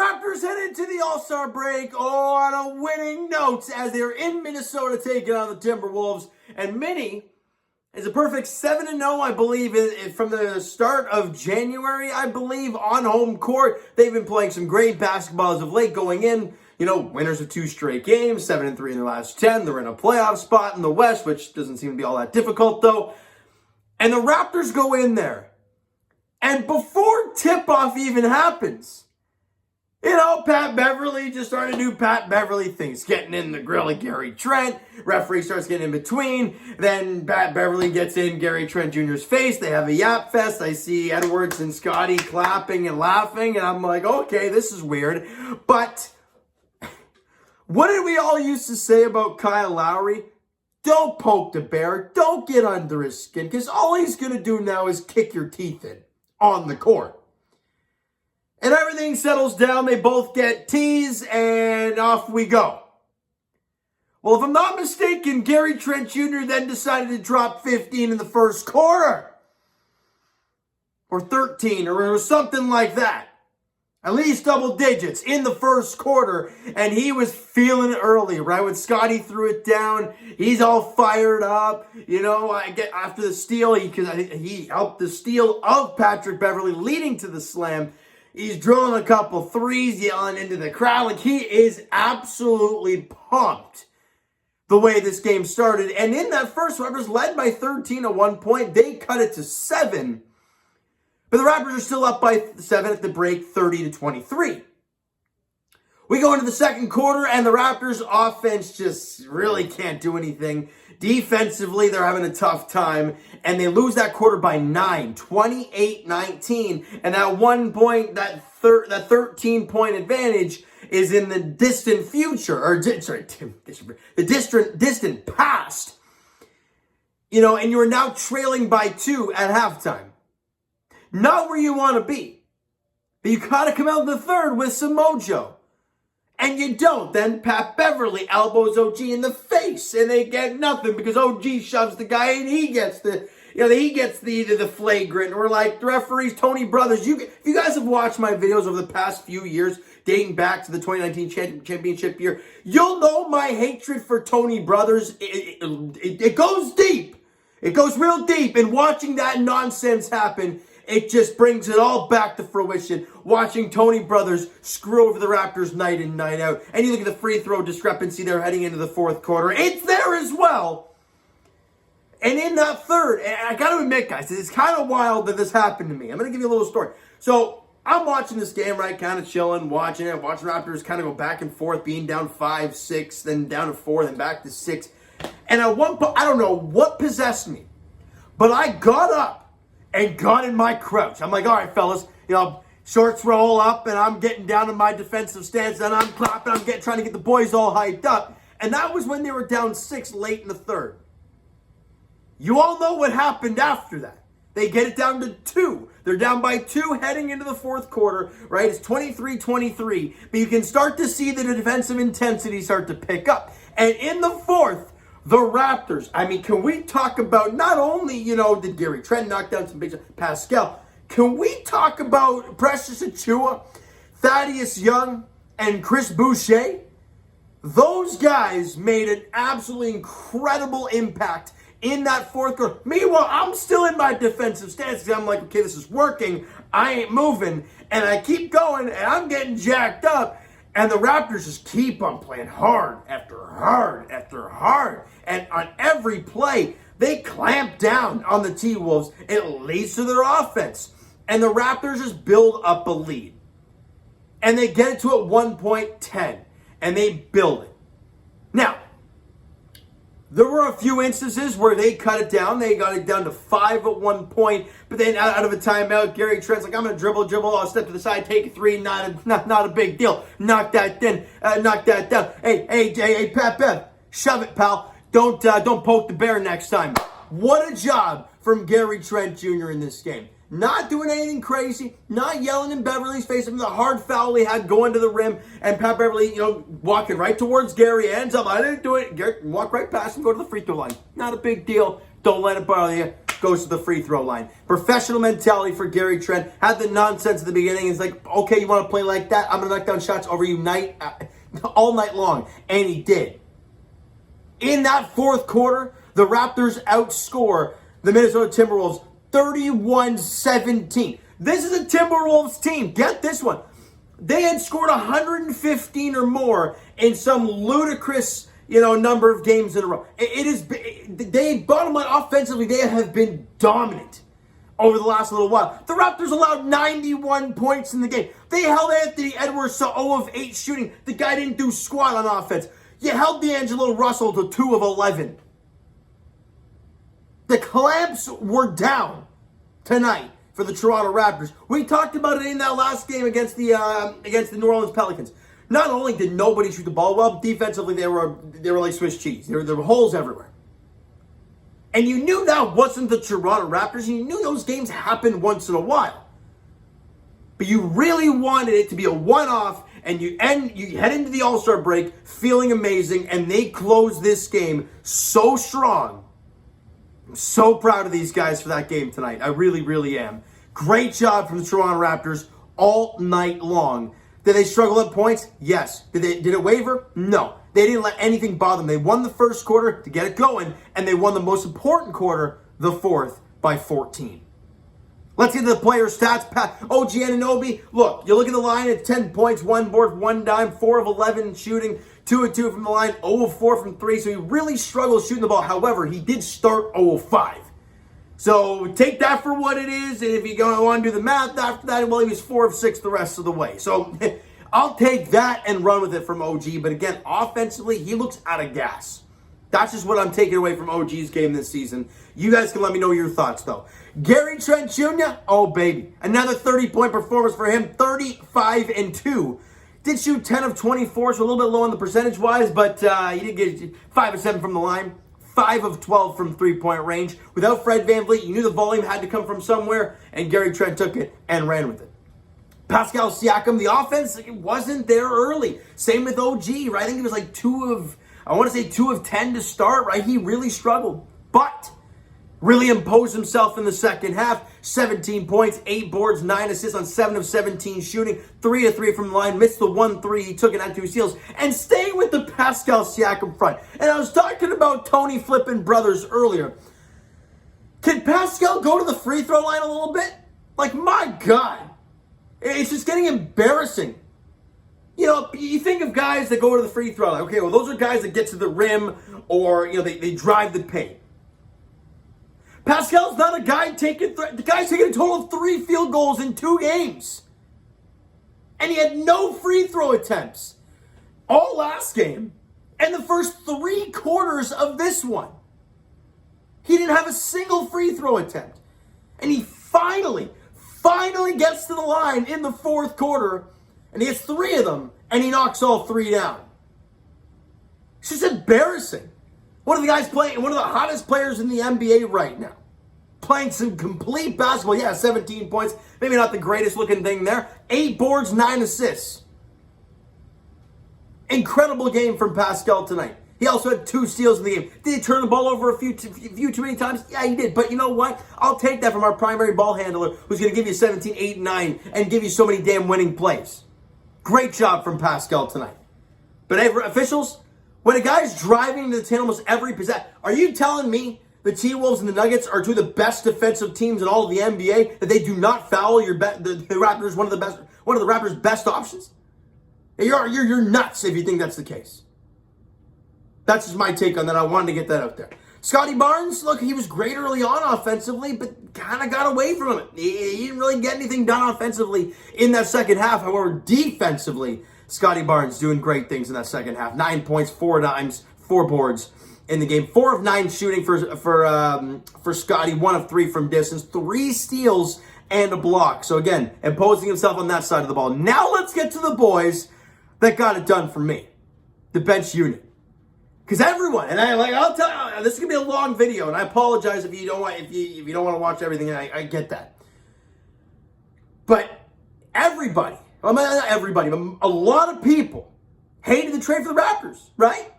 Raptors head into the All-Star break on a winning note as they're in Minnesota taking on the Timberwolves. And Minnie is a perfect 7-0, I believe, from the start of January, I believe, on home court. They've been playing some great basketball as of late going in. You know, winners of 2 straight games, 7-3 in their last 10. They're in a playoff spot in the West, which doesn't seem to be all that difficult, though. And the Raptors go in there. And before tip-off even happens, you know, Pat Beverly just started to do Pat Beverly things, getting in the grill of Gary Trent. Referee starts getting in between. Then Pat Beverly gets in Gary Trent Jr.'s face. They have a yap fest. I see Edwards and Scotty clapping and laughing. And I'm like, okay, this is weird. But what did we all used to say about Kyle Lowry? Don't poke the bear. Don't get under his skin. Because all he's going to do now is kick your teeth in on the court. And everything settles down. They both get tees, and off we go. Well, if I'm not mistaken, Gary Trent Jr. then decided to drop 15 in the first quarter. Or 13, or something like that. At least double digits in the first quarter. And he was feeling it early, right? When Scotty threw it down, he's all fired up. You know, after the steal, he helped the steal of Patrick Beverly, leading to the slam. He's drilling a couple threes, yelling into the crowd. Like, he is absolutely pumped the way this game started. And in that first, Raptors led by 13 at one point. They cut it to 7. But the Raptors are still up by 7 at the break, 30-23. We go into the second quarter, and the Raptors' offense just really can't do anything. Defensively, they're having a tough time, and they lose that quarter by 9, 28-19. And at one point, that 13-point advantage is in the distant future, or the distant past. You know, and you are now trailing by 2 at halftime. Not where you want to be. But you got to come out in the third with some mojo. And you don't. Then Pat Beverly elbows OG in the face, and they get nothing because OG shoves the guy, and he gets the flagrant. Or like the referees, Tony Brothers. If you guys have watched my videos over the past few years, dating back to the 2019 championship year, you'll know my hatred for Tony Brothers. It goes deep. It goes real deep. And watching that nonsense happen, it just brings it all back to fruition. Watching Tony Brothers screw over the Raptors night in, night out. And you look at the free throw discrepancy there heading into the fourth quarter. It's there as well. And in that third, and I got to admit, guys, it's kind of wild that this happened to me. I'm going to give you a little story. So I'm watching this game, right, kind of chilling, watching it. Watching Raptors kind of go back and forth, being down 5, 6, then down to 4, then back to 6. And at one point, I don't know what possessed me, but I got up and got in my crouch. I'm like, all right, fellas, you know, shorts roll up, and I'm getting down to my defensive stance, and I'm clapping, trying to get the boys all hyped up. And that was when they were down 6 late in the third. You all know what happened after that. They get it down to 2. They're down by 2 heading into the fourth quarter, right? It's 23-23, but you can start to see the defensive intensity start to pick up. And in the fourth, the Raptors, I mean, can we talk about not only, you know, did Gary Trent knock down some big shots, Pascal, can we talk about Precious Achiuwa, Thaddeus Young, and Chris Boucher? Those guys made an absolutely incredible impact in that fourth quarter. Meanwhile, I'm still in my defensive stance because I'm like, okay, this is working. I ain't moving. And I keep going, and I'm getting jacked up. And the Raptors just keep on playing hard after hard after hard. And on every play, they clamp down on the T-Wolves. It leads to their offense. And the Raptors just build up a lead. And they get it to at one point 10. And they build it. Now, there were a few instances where they cut it down. They got it down to 5 at one point. But then out of a timeout, Gary Trent's like, I'm going to dribble. I'll step to the side, take a 3. Not a big deal. Knock that down. Hey, Pat Bev, shove it, pal. Don't poke the bear next time. What a job from Gary Trent Jr. in this game. Not doing anything crazy, not yelling in Beverly's face. I mean, the hard foul he had going to the rim, and Pat Beverly, you know, walking right towards Gary, ends up, I didn't do it. Gary walk right past him, go to the free throw line. Not a big deal. Don't let it bother you. goes to the free throw line. Professional mentality for Gary Trent. Had the nonsense at the beginning. He's like, okay, you want to play like that? I'm going to knock down shots over you all night long. And he did. In that fourth quarter, the Raptors outscore the Minnesota Timberwolves 31-17. This is a Timberwolves team. Get this one. They had scored 115 or more in some ludicrous, number of games in a row. Bottom line, offensively, they have been dominant over the last little while. The Raptors allowed 91 points in the game. They held Anthony Edwards to 0 of 8 shooting. The guy didn't do squat on offense. You held D'Angelo Russell to 2 of 11. The clamps were down tonight for the Toronto Raptors. We talked about it in that last game against the New Orleans Pelicans. Not only did nobody shoot the ball well, defensively they were like Swiss cheese. There were holes everywhere. And you knew that wasn't the Toronto Raptors. You knew those games happened once in a while. But you really wanted it to be a one-off, and you head into the All-Star break feeling amazing, and they close this game so strong. I'm so proud of these guys for that game tonight. I really, really am. Great job from the Toronto Raptors all night long. Did they struggle at points? Yes. Did it waver? No. They didn't let anything bother them. They won the first quarter to get it going, and they won the most important quarter, the fourth, by 14. Let's get to the player stats. OG Anunoby, look, you look at the line, it's 10 points, 1 board, 1 dime, 4 of 11 shooting, 2 of 2 from the line, 0 of 4 from 3, so he really struggled shooting the ball. However, he did start 0 of 5. So take that for what it is, and if you want to do the math after that, well, he was 4 of 6 the rest of the way. So I'll take that and run with it from OG, but again, offensively, he looks out of gas. That's just what I'm taking away from OG's game this season. You guys can let me know your thoughts, though. Gary Trent Jr., oh, baby. Another 30-point performance for him, 35-2. Did shoot 10 of 24, so a little bit low on the percentage-wise, but he did get 5 of 7 from the line, 5 of 12 from three-point range. Without Fred VanVleet, you knew the volume had to come from somewhere, and Gary Trent took it and ran with it. Pascal Siakam, the offense, it wasn't there early. Same with OG, right? I think he was like 2 of 10 to start, right? He really struggled, but really imposed himself in the second half. 17 points, 8 boards, 9 assists on 7 of 17 shooting, 3 of 3 from the line, missed the 1-3 he took, and had 2 steals. And staying with the Pascal Siakam front, and I was talking about Tony Flippin Brothers earlier. Can Pascal go to the free throw line a little bit? Like, my God. It's just getting embarrassing. You think of guys that go to the free throw line. Okay, well, those are guys that get to the rim or, they drive the paint. Pascal's not a guy the guy's taking a total of 3 field goals in 2 games. And he had no free throw attempts all last game and the first 3 quarters of this one. He didn't have a single free throw attempt. And he finally gets to the line in the fourth quarter, and he has 3 of them, and he knocks all 3 down. It's just embarrassing. One of the hottest players in the NBA right now. Playing some complete basketball. Yeah, 17 points. Maybe not the greatest looking thing there. 8 boards, 9 assists. Incredible game from Pascal tonight. He also had 2 steals in the game. Did he turn the ball over a few too many times? Yeah, he did. But you know what? I'll take that from our primary ball handler who's going to give you 17, 8, 9 and give you so many damn winning plays. Great job from Pascal tonight. But hey, officials, when a guy's driving to the tin almost every possession, are you telling me the T-Wolves and the Nuggets are 2 of the best defensive teams in all of the NBA, that they do not foul the Raptors, one of the Raptors' best options? You're nuts if you think that's the case. That's just my take on that. I wanted to get that out there. Scotty Barnes, look, he was great early on offensively, but kind of got away from it. He didn't really get anything done offensively in that second half. However, defensively, Scotty Barnes doing great things in that second half. 9 points, 4 dimes, 4 boards in the game. 4 of 9 shooting for Scotty. 1 of 3 from distance. 3 steals and a block. So again, imposing himself on that side of the ball. Now let's get to the boys that got it done for me. The bench unit. Because everyone, and I'll tell you, this is gonna be a long video, and I apologize if you don't want to watch everything. I get that, but everybody, well, not everybody, but a lot of people hated the trade for the Raptors, right?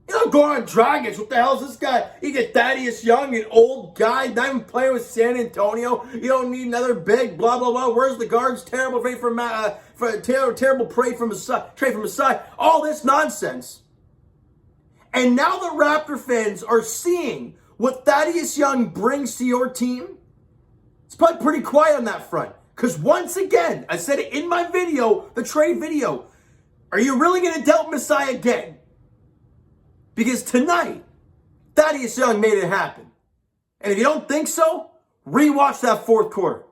You know, Goran Dragic, what the hell is this guy? You get Thaddeus Young, an old guy, not even playing with San Antonio. You don't need another big, blah, blah, blah. Where's the guards? Terrible trade from terrible trade from Masai. All this nonsense. And now the Raptor fans are seeing what Thaddeus Young brings to your team. It's probably pretty quiet on that front. Because once again, I said it in my video, the trade video, are you really going to doubt Masai again? Because tonight, Thaddeus Young made it happen. And if you don't think so, rewatch that fourth quarter.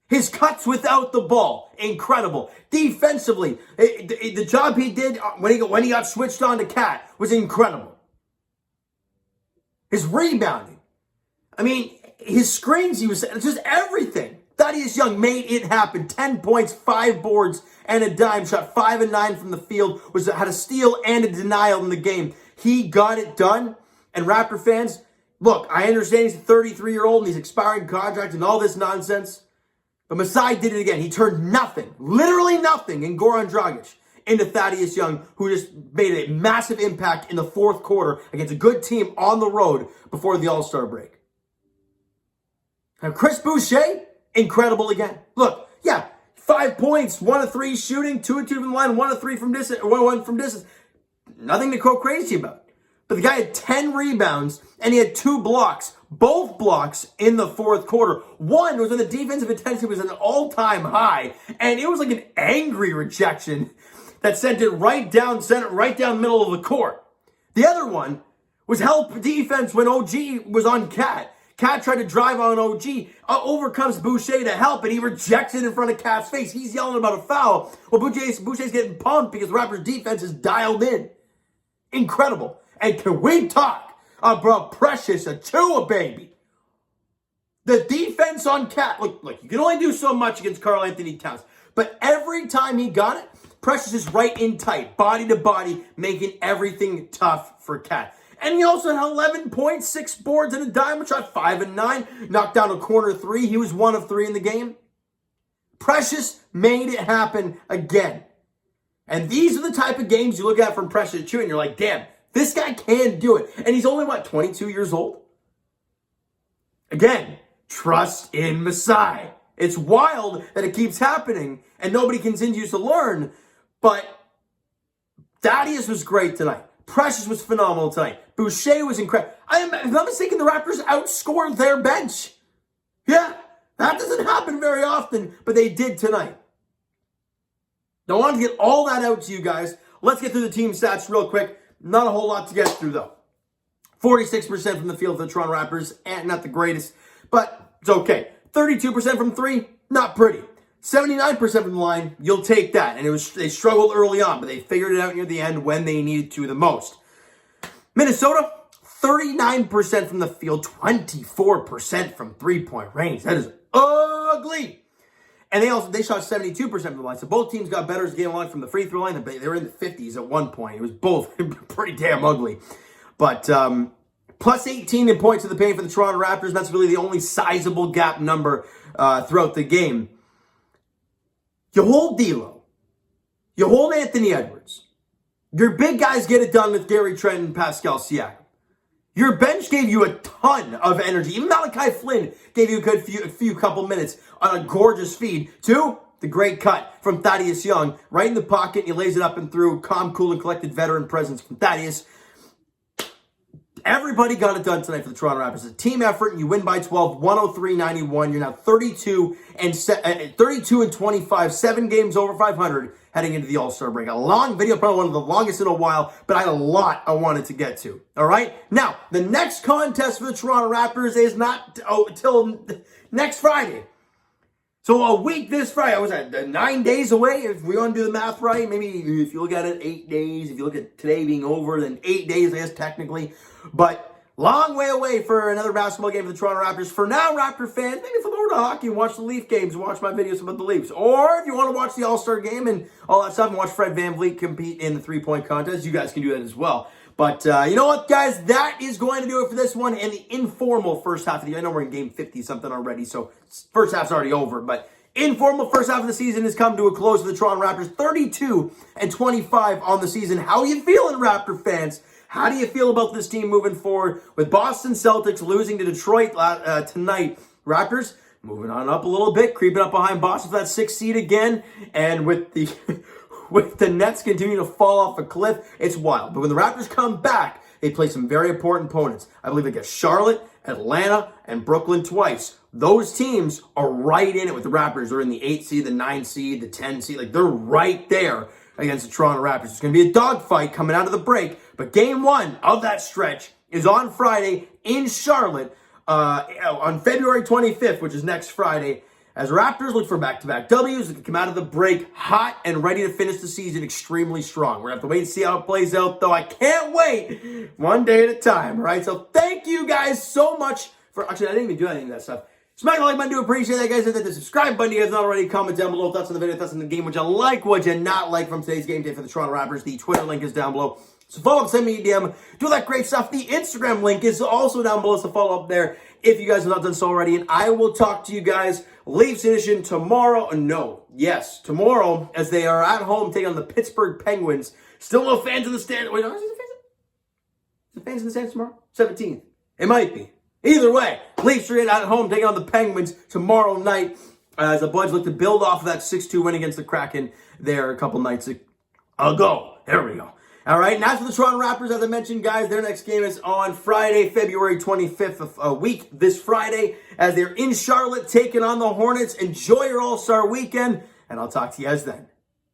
His cuts without the ball, incredible. Defensively, the job he did when he got switched on to Cat was incredible. His rebounding. I mean, his screens, just everything. Thaddeus Young made it happen. 10 points, 5 boards, and a dime. Shot 5 and 9 from the field. Had a steal and a denial in the game. He got it done. And Raptor fans, look, I understand he's a 33-year-old and he's expiring contract and all this nonsense. But Masai did it again. He turned nothing, literally nothing, in Goran Dragic into Thaddeus Young, who just made a massive impact in the fourth quarter against a good team on the road before the All-Star break. And Chris Boucher, incredible again. Look, yeah, 5 points, 1 of 3 shooting, 2 of 2 from the line, 1 of 3 from distance, 1 from distance. Nothing to go crazy about. But the guy had 10 rebounds and he had 2 blocks, both blocks in the fourth quarter. One was when the defensive intensity was at an all-time high, and it was like an angry rejection that sent it right down the middle of the court. The other one was help defense when OG was on Cat. Cat tried to drive on OG, overcomes Boucher to help, and he rejects it in front of Cat's face. He's yelling about a foul. Well, Boucher's getting pumped because the Raptors' defense is dialed in. Incredible. And can we talk about Precious Achiuwa, baby? The defense on Cat, look, you can only do so much against Karl Anthony Towns, but every time he got it, Precious is right in tight, body to body, making everything tough for Cat. And he also had 11 points, 6 boards, and a dime, shot 5 and 9, knocked down a corner 3. He was 1 of 3 in the game. Precious made it happen again. And these are the type of games you look at from Precious Achiuwa, and you're like, damn, this guy can do it. And he's only, 22 years old? Again, trust in Masai. It's wild that it keeps happening, and nobody continues to learn, but Thaddeus was great tonight. Precious was phenomenal tonight. Boucher was incredible. If I'm not mistaken, the Raptors outscored their bench. Yeah, that doesn't happen very often, but they did tonight. Now, I wanted to get all that out to you guys. Let's get through the team stats real quick. Not a whole lot to get through, though. 46% from the field for the Toronto Raptors, and not the greatest, but it's okay. 32% from 3, not pretty. 79% from the line, you'll take that. And they struggled early on, but they figured it out near the end when they needed to the most. Minnesota, 39% from the field, 24% from three-point range. That is ugly. And they shot 72% from the line. So both teams got better as the game went from the free throw line. They were in the 50s at one point. It was both pretty damn ugly. But plus 18 in points in the paint for the Toronto Raptors. That's really the only sizable gap number throughout the game. You hold D'Lo. You hold Anthony Edwards. Your big guys get it done with Gary Trent and Pascal Siakam. Your bench gave you a ton of energy. Even Malachi Flynn gave you a few couple minutes on a gorgeous feed to the great cut from Thaddeus Young. Right in the pocket, he lays it up and through. Calm, cool, and collected veteran presence from Thaddeus. Everybody got it done tonight for the Toronto Raptors. It's a team effort, and you win by 12, 103-91. You're now 32 and 25, 7 games over 500 heading into the All-Star break. A long video, probably one of the longest in a while, but I had a lot I wanted to get to. All right? Now, the next contest for the Toronto Raptors is not until next Friday. So a week this Friday, was that 9 days away? If we want to do the math right, maybe if you look at it, 8 days. If you look at today being over, then 8 days, I guess, technically. But long way away for another basketball game for the Toronto Raptors. For now, Raptor fans, maybe flip over to hockey and watch the Leaf games and watch my videos about the Leafs. Or if you want to watch the All-Star game and all that stuff and watch Fred VanVleet compete in the three-point contest, you guys can do that as well. But you know what, guys? That is going to do it for this one and the informal first half of the year. I know we're in game 50-something already, so first half's already over. But informal first half of the season has come to a close for the Toronto Raptors, 32-25 on the season. How are you feeling, Raptor fans? How do you feel about this team moving forward? With Boston Celtics losing to Detroit tonight, Raptors moving on up a little bit, creeping up behind Boston for that 6th seed again, and with the with the Nets continuing to fall off a cliff, it's wild. But when the Raptors come back, they play some very important opponents. I believe they get Charlotte, Atlanta, and Brooklyn twice. Those teams are right in it with the Raptors. They're in the 8th seed, the 9th seed, the 10th seed. Like, they're right there against the Toronto Raptors. It's going to be a dogfight coming out of the break. But game 1 of that stretch is on Friday in Charlotte on February 25th, which is next Friday, as Raptors look for back-to-back W's that can come out of the break hot and ready to finish the season extremely strong. We're going to have to wait and see how it plays out, though. I can't wait, one day at a time, all right? So thank you guys so much for... Actually, I didn't even do any of that stuff. Smack the like button, do appreciate that, guys. Hit the subscribe button, you guys not already. Comment down below thoughts on the video, thoughts on the game, what you like, what you not like from today's game day for the Toronto Raptors. The Twitter link is down below. So follow up, send me a DM, do all that great stuff. The Instagram link is also down below, so follow up there if you guys have not done so already. And I will talk to you guys Leafs edition tomorrow. Tomorrow, as they are at home taking on the Pittsburgh Penguins. Still no fans in the stands. Wait, no, is the fans in the stands tomorrow? 17th. It might be. Either way, Leafs are at home taking on the Penguins tomorrow night as the Bloods look to build off of that 6-2 win against the Kraken there a couple nights ago. There we go. All right, and as for the Toronto Raptors, as I mentioned, guys, their next game is on Friday, February 25th of a week, this Friday, as they're in Charlotte taking on the Hornets. Enjoy your All-Star weekend, and I'll talk to you guys then.